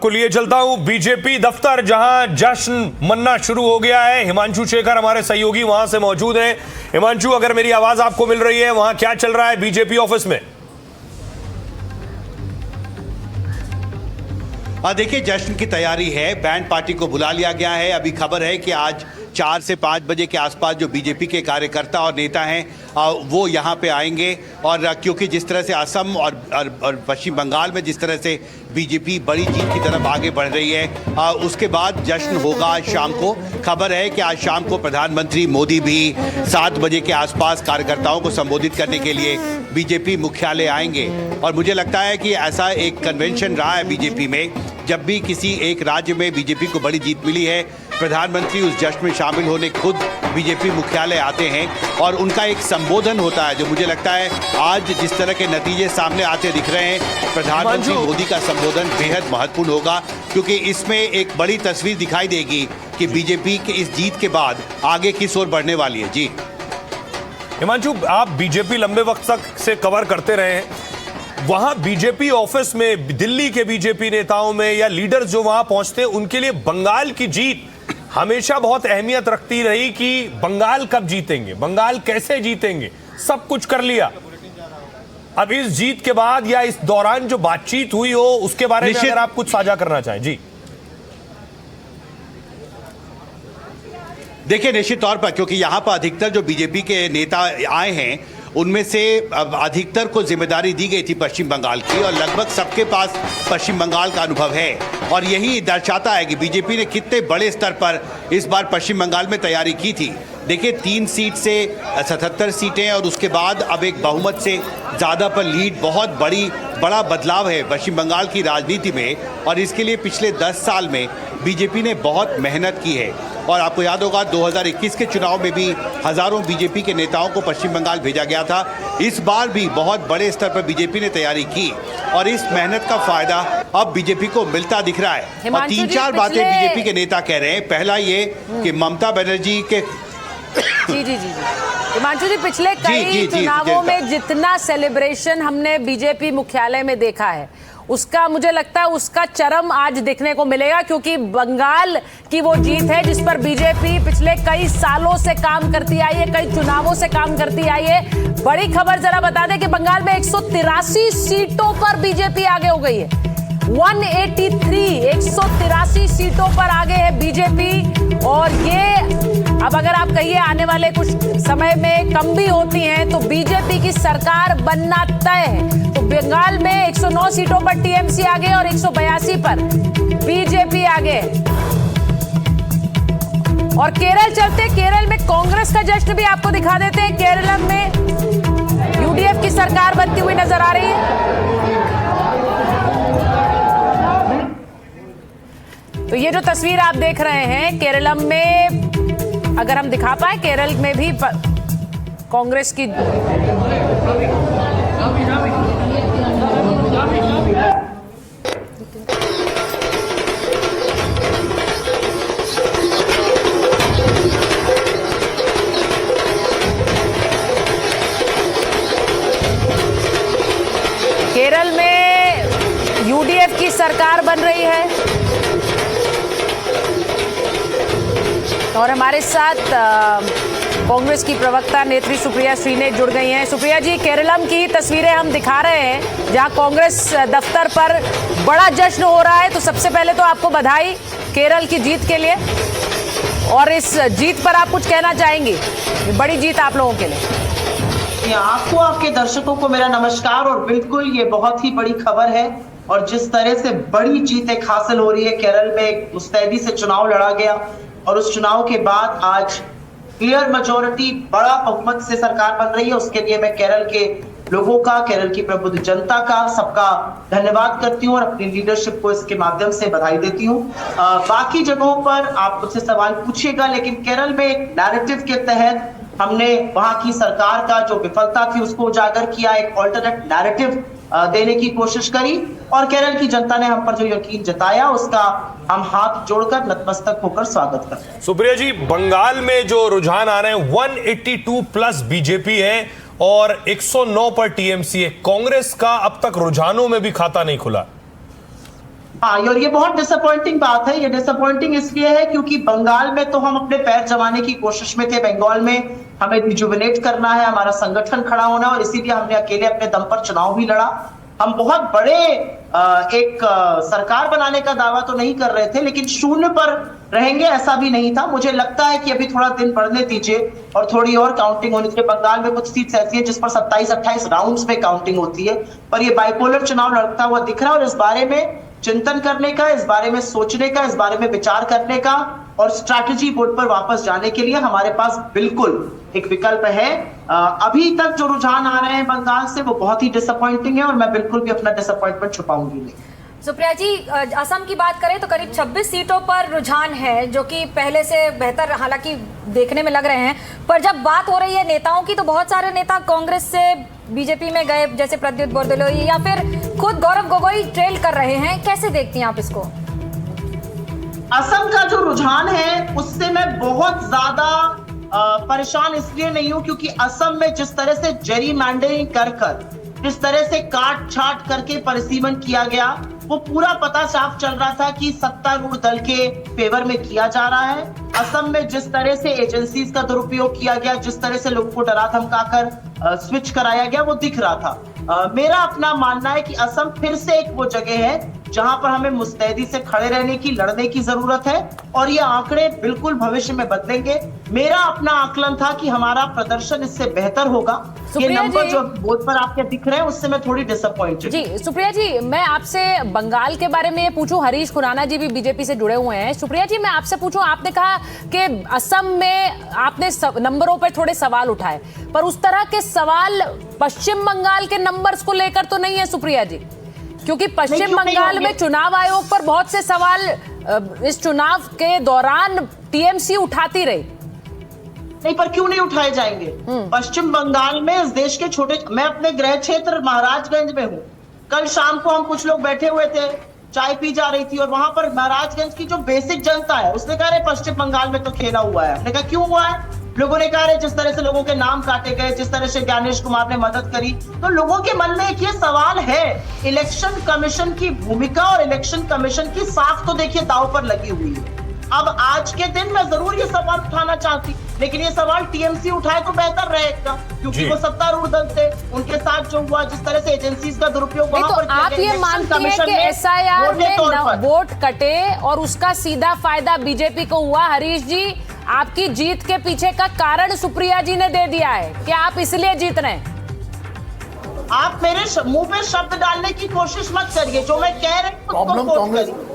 आपको लिए चलता हूं बीजेपी दफ्तर, जहां जश्न मनना शुरू हो गया है। हिमांशु शेखर हमारे सहयोगी वहां से मौजूद हैं। हिमांशु, अगर मेरी आवाज आपको मिल रही है, वहां क्या चल रहा है बीजेपी ऑफिस में? देखिए, जश्न की तैयारी है, बैंड पार्टी को बुला लिया गया है। अभी खबर है कि आज 4 से 5 बजे के आसपास जो बीजेपी के कार्यकर्ता और नेता हैं वो यहाँ पे आएंगे। और क्योंकि जिस तरह से असम और पश्चिम बंगाल में जिस तरह से बीजेपी बड़ी जीत की तरफ आगे बढ़ रही है, उसके बाद जश्न होगा आज शाम को। खबर है कि आज शाम को प्रधानमंत्री मोदी भी 7 बजे के आसपास कार्यकर्ताओं को संबोधित करने के लिए बीजेपी मुख्यालय आएंगे। और मुझे लगता है कि ऐसा एक कन्वेंशन रहा है बीजेपी में, जब भी किसी एक राज्य में बीजेपी को बड़ी जीत मिली है, प्रधानमंत्री उस जश्न में शामिल होने खुद बीजेपी मुख्यालय आते हैं और उनका एक संबोधन होता है, जो मुझे लगता है आज जिस तरह के नतीजे सामने आते दिख रहे हैं, प्रधानमंत्री मोदी का संबोधन बेहद महत्वपूर्ण होगा, क्योंकि इसमें एक बड़ी तस्वीर दिखाई देगी कि बीजेपी के इस जीत के बाद आगे किस ओर बढ़ने वाली है। जी हिमांशु, आप बीजेपी लंबे वक्त तक से कवर करते रहे हैं। वहां बीजेपी ऑफिस में, दिल्ली के बीजेपी नेताओं में या लीडर्स जो वहां पहुंचते हैं, उनके लिए बंगाल की जीत हमेशा बहुत अहमियत रखती रही कि बंगाल कब जीतेंगे, बंगाल कैसे जीतेंगे। सब कुछ कर लिया। अब इस जीत के बाद या इस दौरान जो बातचीत हुई हो, उसके बारे में अगर आप कुछ साझा करना चाहें। जी देखिए, निश्चित तौर पर, क्योंकि यहाँ पर अधिकतर जो बीजेपी के नेता आए हैं, उनमें से अधिकतर को जिम्मेदारी दी गई थी पश्चिम बंगाल की, और लगभग सबके पास पश्चिम बंगाल का अनुभव है। और यही दर्शाता है कि बीजेपी ने कितने बड़े स्तर पर इस बार पश्चिम बंगाल में तैयारी की थी। देखिए, 3 सीट से 77 सीटें और उसके बाद अब एक बहुमत से ज़्यादा पर लीड, बहुत बड़ा बदलाव है पश्चिम बंगाल की राजनीति में। और इसके लिए पिछले 10 साल में बीजेपी ने बहुत मेहनत की है। और आपको याद होगा 2021 के चुनाव में भी हज़ारों बीजेपी के नेताओं को पश्चिम बंगाल भेजा गया था। इस बार भी बहुत बड़े स्तर पर बीजेपी ने तैयारी की और इस मेहनत का फायदा अब बीजेपी को मिलता दिख रहा है। और 3-4 बातें बीजेपी के नेता कह रहे हैं। पहला ये कि ममता बनर्जी के जी हिमांशु जी, पिछले कई चुनावों में जितना सेलिब्रेशन हमने बीजेपी मुख्यालय में देखा है, उसका मुझे लगता है उसका चरम आज देखने को मिलेगा, क्योंकि बंगाल की वो जीत है जिस पर बीजेपी पिछले कई सालों से काम करती आई है, कई चुनावों से काम करती आई है। बड़ी खबर जरा बता दें कि बंगाल में 183 सीटों पर बीजेपी आगे हो गई है। 183 सीटों पर आगे है बीजेपी। और ये अब अगर आप कहिए आने वाले कुछ समय में कम भी होती हैं तो बीजेपी की सरकार बनना तय है। तो बंगाल में 109 सीटों पर टीएमसी आगे और 182 पर बीजेपी आगे। और केरल चलते, केरल में कांग्रेस का जश्न भी आपको दिखा देते हैं। केरल में यूडीएफ की सरकार बनती हुई नजर आ रही है। तो ये जो तस्वीर आप देख रहे हैं केरलम में, अगर हम दिखा पाए, केरल में भी कांग्रेस की केरल में यूडीएफ की सरकार बन रही है। और हमारे साथ कांग्रेस की प्रवक्ता नेत्री सुप्रिया श्रीने जुड़ गई हैं। सुप्रिया जी, केरलम की तस्वीरें हम दिखा रहे हैं जहां कांग्रेस दफ्तर पर बड़ा जश्न हो रहा है। तो सबसे पहले तो आपको बधाई केरल की जीत के लिए, और इस जीत पर आप कुछ कहना चाहेंगी? बड़ी जीत आप लोगों के लिए। आपको, आपके दर्शकों को मेरा नमस्कार। और बिल्कुल ये बहुत ही बड़ी खबर है, और जिस तरह से बड़ी जीत एक हासिल हो रही है केरल में, मुस्तैदी से चुनाव लड़ा गया और उस चुनाव के बाद आज क्लियर मेजॉरिटी, बड़ा बहुमत से सरकार बन रही है। उसके लिए मैं केरल के लोगों का, केरल की प्रबुद्ध जनता का, सबका धन्यवाद करती हूँ और अपनी लीडरशिप को इसके माध्यम से बधाई देती हूँ। बाकी जगहों पर आप मुझसे सवाल पूछिएगा, लेकिन केरल में एक नैरेटिव के तहत हमने वहां की सरकार का जो विफलता थी उसको उजागर किया, एक ऑल्टरनेट नैरेटिव देने की कोशिश करी, और केरल की जनता ने हम पर जो यकीन जताया उसका हम हाथ जोड़कर नतमस्तक होकर स्वागत करते हैं। सुप्रिया जी, बंगाल में जो रुझान आ रहे हैं, 182 प्लस बीजेपी है और 109 पर टीएमसी है। कांग्रेस का अब तक रुझानों में भी खाता नहीं खुला। हाँ, और ये बहुत डिसअपॉइंटिंग बात है। ये डिसअपॉइंटिंग इसलिए है क्योंकि बंगाल में तो हम अपने पैर जमाने की कोशिश में थे। बंगाल में हमें रिजुविनेट करना है, हमारा संगठन खड़ा होना है, और इसीलिए हमने अकेले अपने दम पर चुनाव भी लड़ा। हम बहुत बड़े एक सरकार बनाने का दावा तो नहीं कर रहे थे, लेकिन शून्य पर रहेंगे ऐसा भी नहीं था। मुझे लगता है कि अभी थोड़ा दिन बढ़ने दीजिए और थोड़ी और काउंटिंग होनी चाहिए। बंगाल में कुछ सीट्स ऐसी है जिस पर 27-28 राउंड्स में काउंटिंग होती है, पर ये बाइपोलर चुनाव लड़ता हुआ दिख रहा है। और इस बारे में चिंतन करने का, इस बारे में सोचने का, इस बारे में विचार करने का और स्ट्रैटेजी बोर्ड पर वापस जाने के लिए हमारे पास बिल्कुल एक विकल्प है। अभी तक जो रुझान आ रहे हैं बंगाल से वो बहुत ही डिसअपॉइंटिंग है और मैं बिल्कुल भी अपना डिसअपॉइंटमेंट छुपाऊंगी नहीं। सुप्रिया जी, असम की बात करें तो करीब 26 सीटों पर रुझान है, जो कि पहले से बेहतर हालांकि देखने में लग रहे हैं। पर जब बात हो रही है नेताओं की, तो बहुत सारे नेता कांग्रेस से बीजेपी में गए, जैसे प्रद्युत बोरदोलोई या फिर खुद गौरव गोगोई ट्रेल कर रहे हैं। कैसे देखती हैं आप इसको? असम का जो रुझान है उससे मैं बहुत ज्यादा परेशान इसलिए नहीं हूं क्योंकि असम में जिस तरह से जेरी मैंडरिंग कर जिस तरह से काट छाट करके परिसीमन किया गया, वो पूरा पता साफ चल रहा था कि सत्तारूढ़ दल के फेवर में किया जा रहा है। असम में जिस तरह से एजेंसीज का दुरुपयोग किया गया, जिस तरह से लोगों को डरा धमकाकर स्विच कराया गया, वो दिख रहा था। मेरा अपना मानना है कि असम फिर से एक वो जगह है जहां पर हमें मुस्तैदी से खड़े रहने की, लड़ने की जरूरत है और ये आंकड़े बिल्कुल भविष्य में बदलेंगे। मेरा अपना आकलन था कि हमारा प्रदर्शन इससे बेहतर होगा। ये नंबर जो बोर्ड पर आपके दिख रहे हैं उससे मैं थोड़ी डिसअपॉइंटेड। जी सुप्रिया जी, मैं आपसे बंगाल के बारे में ये पूछूं। हरीश खुराना जी भी बीजेपी से जुड़े हुए हैं। सुप्रिया जी, मैं आपसे पूछूं, आपने कहा कि असम में आपने नंबरों पर थोड़े सवाल उठाए, पर उस तरह के सवाल पश्चिम बंगाल के नंबर्स को लेकर तो नहीं है सुप्रिया जी, क्योंकि पश्चिम बंगाल में चुनाव आयोग पर बहुत से सवाल इस चुनाव के दौरान टीएमसी उठाती रही। नहीं, पर क्यों नहीं उठाए जाएंगे? पश्चिम बंगाल में इस देश के छोटे, मैं अपने गृह क्षेत्र महाराजगंज में हूँ। कल शाम को हम कुछ लोग बैठे हुए थे, चाय पी जा रही थी और वहां पर महाराजगंज की जो बेसिक जनता है उसने कहा पश्चिम बंगाल में तो खेला हुआ है। हमने कहा क्यों हुआ है? लोगों ने कहा जिस तरह से लोगों के नाम काटे गए, जिस तरह से ज्ञानेश कुमार ने मदद करी, तो लोगों के मन में एक ये सवाल है। इलेक्शन कमीशन की भूमिका और इलेक्शन कमीशन की साख तो देखिए दांव पर लगी हुई है। अब आज के दिन मैं जरूर ये सवाल उठाना चाहती, लेकिन ये सवाल टीएमसी उठाए तो बेहतर रहेगा क्योंकि वो सत्तारूढ़ दल थे। उनके साथ जो हुआ, जिस तरह से एजेंसीज का दुरुपयोग वहां पर, आप ये मानती हैं कि एसआईआर में वोट कटे और उसका सीधा फायदा बीजेपी को हुआ? हरीश जी, आपकी जीत के पीछे का कारण सुप्रिया जी ने दे दिया है कि आप इसलिए जीत रहे हैं? आप मेरे मुंह पे शब्द डालने की कोशिश मत करिए। जो मैं कह रही हूँ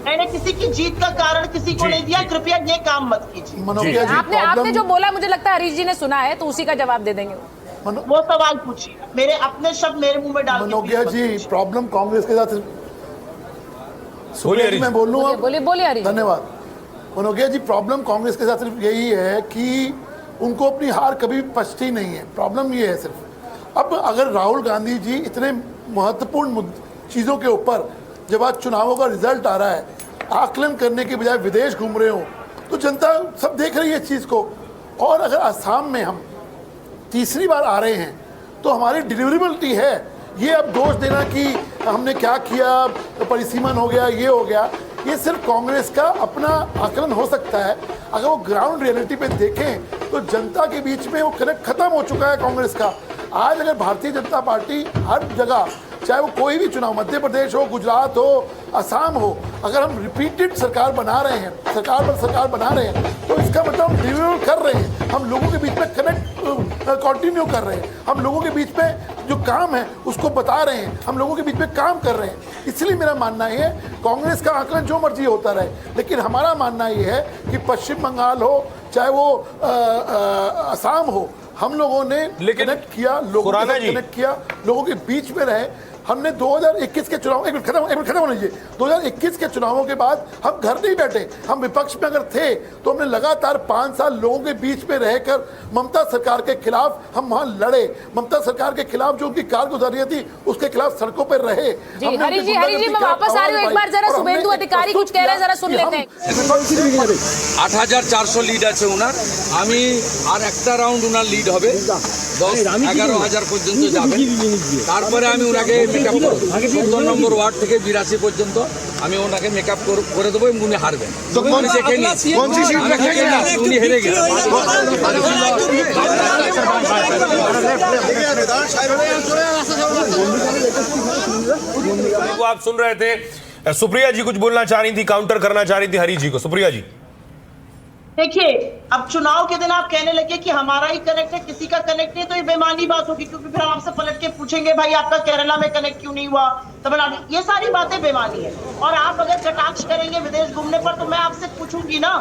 मैंने किसी की जीत का कारण किसी को नहीं दिया। कृपया ये काम मत कीजिए। आपने जो बोला मुझे लगता है हरीश जी ने सुना है, तो उसी का जवाब दे देंगे। वो सवाल पूछिए, मेरे अपने शब्द मेरे मुंह में डाल। मनोकिया जी, प्रॉब्लम कांग्रेस के साथ, मैं बोल लूँ? बोलिए हरीश। धन्यवाद। मनोकिया जी, प्रॉब्लम कांग्रेस के साथ सिर्फ यही है कि उनको अपनी हार कभी पछती नहीं है। प्रॉब्लम ये है सिर्फ। अब अगर राहुल गांधी जी इतने महत्वपूर्ण चीज़ों के ऊपर जब आज चुनावों का रिजल्ट आ रहा है, आकलन करने के बजाय विदेश घूम रहे हो, तो जनता सब देख रही है इस चीज़ को। और अगर असम में हम तीसरी बार आ रहे हैं तो हमारी डिलीवरेबिलिटी है। ये अब दोष देना कि हमने क्या किया, परिसीमन हो गया, ये हो गया, ये सिर्फ कांग्रेस का अपना आकलन हो सकता है। अगर वो ग्राउंड रियलिटी पे देखें तो जनता के बीच में वो कनेक्ट खत्म हो चुका है कांग्रेस का। आज अगर भारतीय जनता पार्टी हर जगह, चाहे वो कोई भी चुनाव, मध्य प्रदेश हो, गुजरात हो, असम हो, अगर हम रिपीटेड सरकार बना रहे हैं, सरकार पर सरकार बना रहे हैं, तो इसका मतलब हम डिलीवर कर रहे हैं। हम लोगों के बीच में कनेक्ट कंटिन्यू कर रहे हैं। हम लोगों के बीच में जो काम है उसको बता रहे हैं। हम लोगों के बीच में काम कर रहे हैं। इसलिए मेरा मानना है कांग्रेस का आकलन जो मर्जी होता रहे, लेकिन हमारा मानना ये है कि पश्चिम बंगाल हो, चाहे वो असम हो, हम लोगों ने कनेक्ट किया, लोगों के साथ कनेक्ट किया, लोगों के बीच में रहे। हमने 2021 के चुनाव, एक मिनट खत्म होने दीजिए। 2021 के चुनावों के बाद हम घर नहीं बैठे। हम विपक्ष में अगर थे तो हमने लगातार 5 साल लोगों के बीच में रहकर ममता सरकार के खिलाफ हम वहां लड़े। ममता सरकार के खिलाफ जो उनकी कारगुजारियां थी उसके खिलाफ सड़कों पर रहे। हरीश जी, मैं वापस आ रही हूँ। एक बार जरा शुभेंदु अधिकारी कुछ कह रहे हैं, जरा सुन लेते हैं। 8400 লিড আছে ওনার। আমি আর একটা রাউন্ড ওনার লিড হবে। 10-11,000 পর্যন্ত যাবেন। তারপরে আমি ওনাকে মেকআপ করব 14 নম্বর ওয়ার্ড থেকে 82 পর্যন্ত আমি ওনাকে মেকআপ করে দেবো এবং উনি হারবেন। উনি দেখে উনি হেরে গেলেন। वो आप सुन रहे थे, सुप्रिया जी कुछ बोलना चाह रही थी, काउंटर करना चाह रही थी हरी जी को। सुप्रिया जी, देखिए, अब चुनाव के दिन आप कहने लगे कि हमारा ही कनेक्ट है, किसी का कनेक्ट नहीं, तो ये बेमानी बात होगी, क्योंकि फिर हम आपसे पलट के पूछेंगे भाई आपका केरला में कनेक्ट क्यों नहीं हुआ, तमिलनाडु, ये सारी बातें बेमानी है। और आप अगर कटाक्ष करेंगे विदेश घूमने पर, तो मैं आपसे पूछूंगी ना,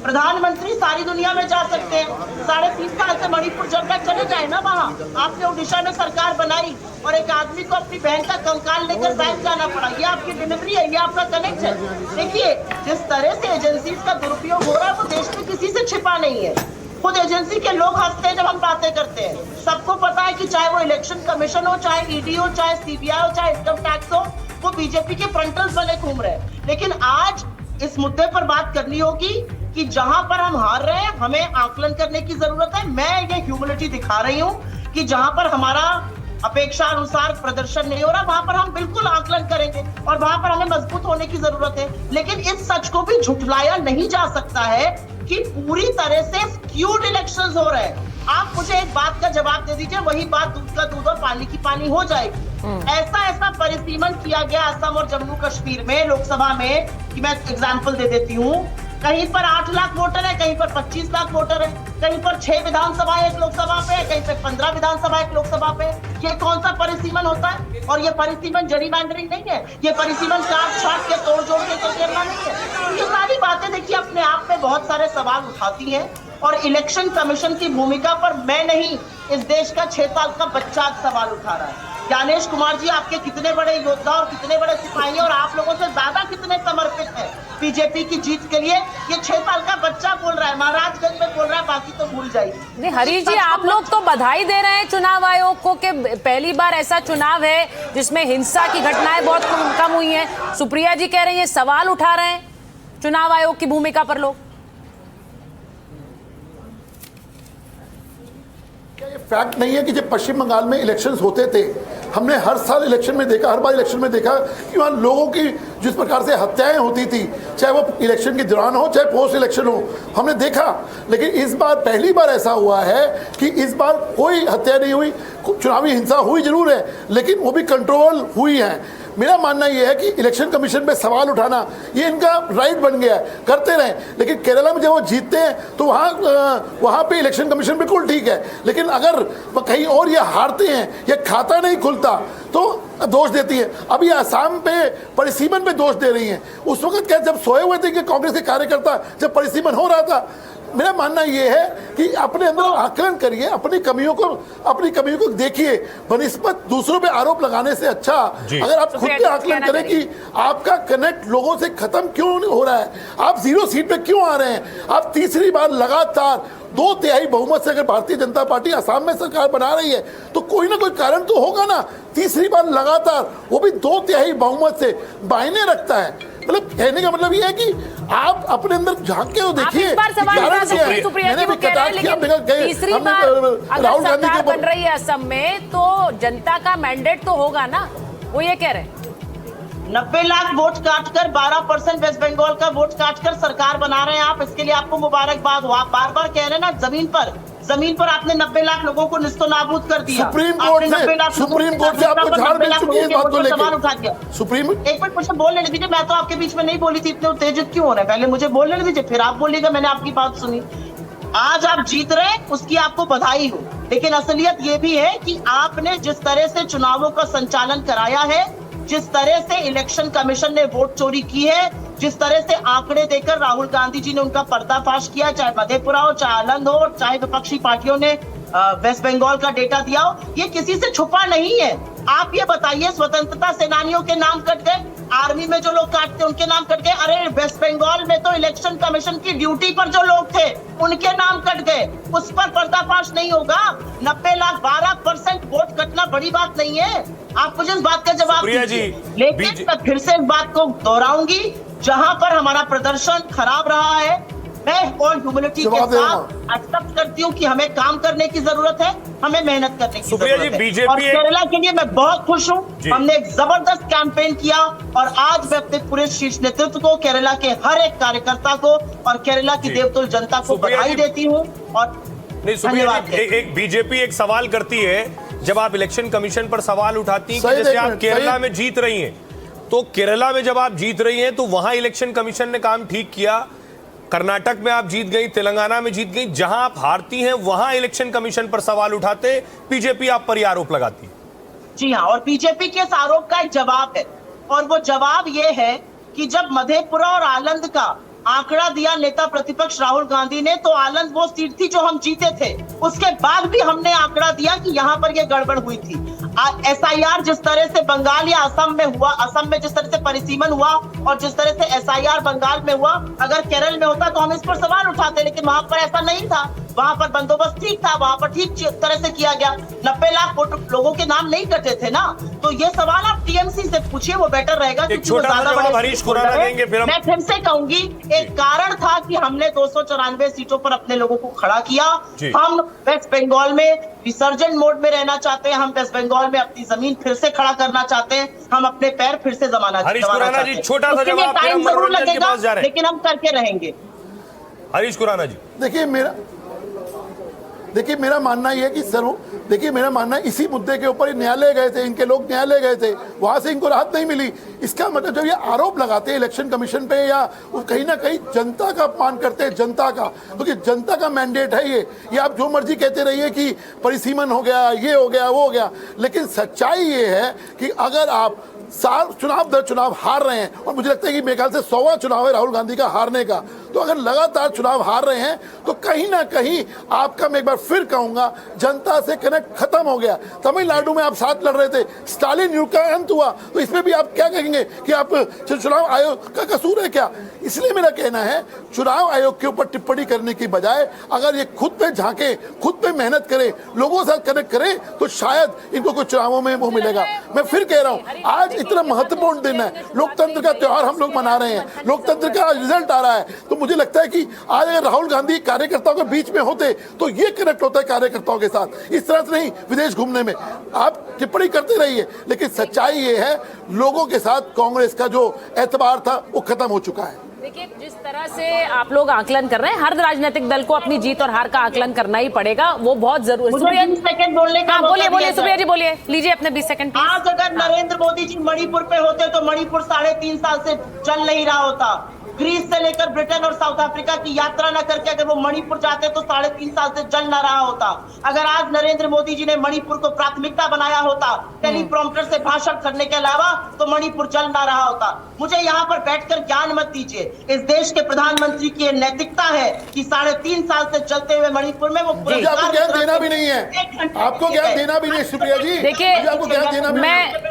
प्रधानमंत्री सारी दुनिया में जा सकते हैं, 3.5 साल से मणिपुर जब तक चले जाए ना वहां, आपने उड़ीसा में सरकार बनाई और एक आदमी को अपनी बहन का कंकाल लेकर बैंक जाना पड़ा, ये आपकी डिलीवरी है, ये आपका कनेक्ट है। देखिए, जिस तरह से एजेंसी का दुरुपयोग हो रहा है वो देश में किसी से छिपा नहीं है। खुद एजेंसी के लोग हंसते हैं जब हम बातें करते हैं। सबको पता है कि चाहे वो इलेक्शन कमीशन हो, चाहे ईडी हो, चाहे सीबीआई हो, चाहे इनकम टैक्स हो, वो बीजेपी के फ्रंटल्स बने घूम रहे हैं। लेकिन आज इस मुद्दे पर बात करनी होगी कि जहां पर हम हार रहे हैं हमें आकलन करने की जरूरत है। मैं ये ह्यूमिलिटी दिखा रही हूं कि जहां पर हमारा अपेक्षा अनुसार प्रदर्शन नहीं हो रहा वहां पर हम बिल्कुल आकलन करेंगे और वहां पर हमें मजबूत होने की जरूरत है। लेकिन इस सच को भी झुठलाया नहीं जा सकता है कि पूरी तरह से स्क्यूड इलेक्शंस हो रहे हैं। आप मुझे एक बात का जवाब दे दीजिए, वही बात दूध का दूध और पानी की पानी हो जाएगी। ऐसा परिसीमन किया गया असम और जम्मू कश्मीर में लोकसभा में कि मैं एग्जाम्पल दे देती हूँ, कहीं पर 8 लाख वोटर है, कहीं पर 25 लाख वोटर है, कहीं पर 6 विधानसभा एक लोकसभा पे, कहीं पे 15 विधानसभा एक लोकसभा पे। ये कौन सा परिसीमन होता है? और ये परिसीमन जरीमैंडरिंग नहीं है, ये परिसीमन काट छाट के तोड़ जोड़ के करना नहीं है। तो ये सारी बातें देखिए अपने आप में बहुत सारे सवाल उठाती हैं और इलेक्शन कमीशन की भूमिका पर मैं नहीं, इस देश का 6 साल का बच्चा सवाल उठा रहा है। ज्ञानेश कुमार जी आपके कितने बड़े योद्धा और कितने बड़े सिपाही हैं और आप लोगों से ज्यादा कितने समर्पित हैं बीजेपी की जीत के लिए? ये 6 साल का बच्चा बोल रहा है, महाराजगंज में बोल रहा है, बाकी तो भूल जाइए। नहीं हरीश जी, आप लोग तो बधाई दे रहे हैं चुनाव आयोग को कि पहली बार ऐसा चुनाव है जिसमें हिंसा की घटनाएं बहुत कम हुई हैं। सुप्रिया जी कह रही हैं सवाल उठा रहे हैं चुनाव आयोग की भूमिका पर लोग। ये फैक्ट नहीं है कि जब पश्चिम बंगाल में इलेक्शंस होते थे, हमने हर साल इलेक्शन में देखा, हर बार इलेक्शन में देखा कि वहाँ लोगों की जिस प्रकार से हत्याएं होती थी, चाहे वो इलेक्शन के दौरान हो चाहे पोस्ट इलेक्शन हो, हमने देखा। लेकिन इस बार पहली बार ऐसा हुआ है कि इस बार कोई हत्या नहीं हुई, चुनावी हिंसा हुई जरूर है लेकिन वो भी कंट्रोल हुई है। मेरा मानना यह है कि इलेक्शन कमीशन पे सवाल उठाना ये इनका राइट बन गया है, करते रहें। लेकिन केरला में जब वो जीतते हैं तो वहाँ पे इलेक्शन कमीशन बिल्कुल ठीक है, लेकिन अगर कहीं और ये हारते हैं या खाता नहीं खुलता तो दोष देती है। अभी आसाम पे परिसीमन पे दोष दे रही हैं। उस वक्त क्या जब सोए हुए थे कि कांग्रेस के कार्यकर्ता जब परिसीमन हो रहा था? मेरा मानना यह है कि अपने अंदर आकलन करिए, अपनी कमियों को देखिए, बनिस्बत दूसरों पे आरोप लगाने से अच्छा अगर आप खुद पे आकलन करें कि आपका कनेक्ट लोगों से खत्म क्यों हो रहा है, आप 0 सीट पे क्यों आ रहे हैं, आप तीसरी बार लगातार 2/3 बहुमत से अगर भारतीय जनता पार्टी असम में सरकार बना रही है तो कोई ना कोई कारण तो होगा ना। तीसरी बार लगातार वो भी 2/3 बहुमत से मायने रखता है। मतलब कहने का मतलब ये है कि आप अपने अंदर झांक के देखिए। तीसरी बार राहुल गांधी की बन रही है असम में तो जनता का मैंडेट तो होगा ना, वो ये कह रहे हैं। 90 लाख वोट काटकर 12% वेस्ट बंगाल का वोट काटकर सरकार बना रहे हैं आप, इसके लिए आपको मुबारकबाद हो। आप बार बार कह रहे हैं ना, जमीन पर आपने 90 लाख लोगों को निस्तो नाबूद कर दिया। सुप्रीम कोर्ट से आपको झाड़ मिल चुकी है इस बात को लेकर। सवाल उठा दिया सुप्रीम। एक मिनट मुझे बोलने दीजिए, मैं तो आपके बीच में नहीं बोली थी, इतने उत्तेजित क्यों हो रहे हैं? पहले मुझे बोलने दीजिए, फिर आप बोलिएगा मैंने आपकी बात सुनी। आज आप जीत रहे हैं उसकी आपको बधाई हो, लेकिन असलियत ये भी है कि आपने जिस तरह से चुनावों का संचालन कराया है, जिस तरह से इलेक्शन कमीशन ने वोट चोरी की है, जिस तरह से आंकड़े देकर राहुल गांधी जी ने उनका पर्दाफाश किया, चाहे मधेपुरा हो, चाहे आनंद हो, चाहे विपक्षी पार्टियों ने वेस्ट बंगाल का डेटा दिया हो, ये किसी से छुपा नहीं है। आप ये बताइए, स्वतंत्रता सेनानियों के नाम कट गए, आर्मी में जो लोग काटते उनके नाम कट गए, अरे वेस्ट बंगाल में तो इलेक्शन कमीशन की ड्यूटी पर जो लोग थे उनके नाम कट गए, उस पर पर्दाफाश नहीं होगा। 90 लाख 12% वोट कटना बड़ी बात नहीं है। आप मुझे इस बात का जवाब दीजिए। लेकिन मैं फिर से इस बात को दोहराऊंगी, जहां पर हमारा प्रदर्शन खराब रहा है मैं और ह्यूमिलिटी के साथ एक्सेप्ट करती हूँ कि हमें काम करने की जरूरत है, हमें मेहनत करने की सुप्रिया जरूरत जी, है। बीजेपी और केरला के लिए मैं बहुत खुश हूँ। जी। हमने एक जबरदस्त कैंपेन किया और आज मैं अपने पूरे शीर्ष नेतृत्व को, केरला के हर एक कार्यकर्ता को और केरला की जी। देवतुल जनता को सुप्रिया बधाई जी, देती हूँ। और नहीं सुप्रिया धन्यवाद जी, एक बीजेपी एक सवाल करती है, जब आप इलेक्शन कमीशन पर सवाल उठाती हैं कि सही जैसे आप देखिए, केरला सही। में जीत रही हैं, तो केरला में जब आप जीत रही हैं तो वहां इलेक्शन कमीशन ने काम ठीक किया, कर्नाटक में आप जीत गई, तेलंगाना में जीत गई, जहां आप हारती हैं वहां इलेक्शन कमीशन पर सवाल उठाते, बीजेपी आप पर ही आरोप लगाती है। जी हाँ, और बीजेपी के इस आरोप का एक जवाब है, और वो जवाब ये है कि जब मधेपुरा और आलंद का आंकड़ा दिया नेता प्रतिपक्ष राहुल गांधी ने, तो आलंद वो सीट थी जो हम जीते थे, उसके बाद भी हमने आंकड़ा दिया कि यहाँ पर ये गड़बड़ हुई थी। SIR जिस तरह से बंगाल या असम में हुआ, असम में जिस तरह से परिसीमन हुआ और जिस तरह से SIR बंगाल में हुआ, अगर केरल में होता तो हम इस पर सवाल उठाते, लेकिन वहां पर ऐसा नहीं था। वहां पर बंदोबस्त ठीक था, वहां पर ठीक तरह से किया गया, 90 लाख लोगों के नाम नहीं कटे थे ना। तो ये सवाल आप TMC से पूछिए, वो बेटर रहेगा। एक छोटा सा जवाब हरीश खुराना देंगे, फिर मैं फिर से कहूंगी, एक कारण था कि हमने 294 सीटों पर अपने लोगों को खड़ा किया। हम वेस्ट बंगाल में रिसर्जेंट मोड में रहना चाहते हैं, हम वेस्ट बंगाल में अपनी जमीन फिर से खड़ा करना चाहते हैं, हम अपने पैर फिर से जमाना हरीश चाहते खुराना जी, हैं। छोटा सा उसके लिए जवाब, फिर हम टाइम जरूर मनोरंजन के लगेगा, पास जा रहे हैं। लेकिन हम करके रहेंगे। हरीश खुराना जी, देखिए मेरा मानना ये है कि देखिए मेरा मानना है इसी मुद्दे के ऊपर न्यायालय गए थे, इनके लोग न्यायालय गए थे, वहां से इनको राहत नहीं मिली। इसका मतलब जब ये आरोप लगाते हैं इलेक्शन कमीशन पे या वो कहीं ना कहीं जनता का अपमान करते हैं, जनता का, क्योंकि जनता का मैंडेट है ये आप जो मर्जी कहते रहिए कि परिसीमन हो गया, ये हो गया, वो हो गया, लेकिन सच्चाई ये है कि अगर आप चुनाव दर चुनाव हार रहे हैं, और मुझे लगता है कि मेरे ख्याल से 100वां चुनाव है राहुल गांधी का हारने का, तो अगर लगातार चुनाव हार रहे हैं तो कहीं ना कहीं आपका, मैं एक बार फिर कहूंगा, जनता से कनेक्ट खत्म हो गया। तमिलनाडु में आप साथ लड़ रहे थे, स्टालिन युग का अंत हुआ, तो इसमें भी आप क्या कहेंगे कि आप चुनाव आयोग का कसूर है क्या? इसलिए मेरा कहना है चुनाव आयोग के ऊपर टिप्पणी करने की बजाय अगर ये खुद पे झांके, खुद पे मेहनत करे, लोगों से कनेक्ट करे, तो शायद इनको कुछ चुनावों में वो मिलेगा। मैं फिर कह रहा हूं, आज इतना महत्वपूर्ण दिन है, लोकतंत्र का त्योहार हम लोग मना रहे हैं, लोकतंत्र का रिजल्ट आ रहा है, तो मुझे लगता है कि आज अगर राहुल गांधी कार्यकर्ताओं के बीच में होते तो ये कनेक्ट होता है कार्यकर्ताओं के साथ, इस तरह से नहीं विदेश घूमने में। आप टिप्पणी करते रहिए, लेकिन सच्चाई ये है लोगों के साथ कांग्रेस का जो एतबार था वो खत्म हो चुका है। देखिए, जिस तरह से आप लोग आकलन कर रहे हैं, हर राजनीतिक दल को अपनी जीत और हार का आकलन करना ही पड़ेगा, वो बहुत जरूरी है। 20 सेकंड बोलने का मौका बोलिए दिया सुप्रिया जाए। जी, बोलिए, लीजिए अपने 20 सेकंड। आज अगर नरेंद्र मोदी जी मणिपुर पे होते तो मणिपुर 3.5 साल से चल नहीं रहा होता। ग्रीस से लेकर ब्रिटेन और साउथ अफ्रीका की यात्रा न करके अगर वो मणिपुर जाते तो 3.5 साल से चल न रहा होता। अगर आज नरेंद्र मोदी जी ने मणिपुर को प्राथमिकता बनाया होता टेलीप्रॉम्प्टर से भाषण करने के अलावा, तो मणिपुर चल ना रहा होता। मुझे यहाँ पर बैठकर ज्ञान मत दीजिए। इस देश के प्रधानमंत्री की नैतिकता है कि 3.5 साल से चलते हुए मणिपुर में वो आपको ज्ञान देना भी नहीं है, आपको ज्ञान देना भी नहीं सुप्रिया जी, देखिए, आपको ज्ञान देना भी नहीं है।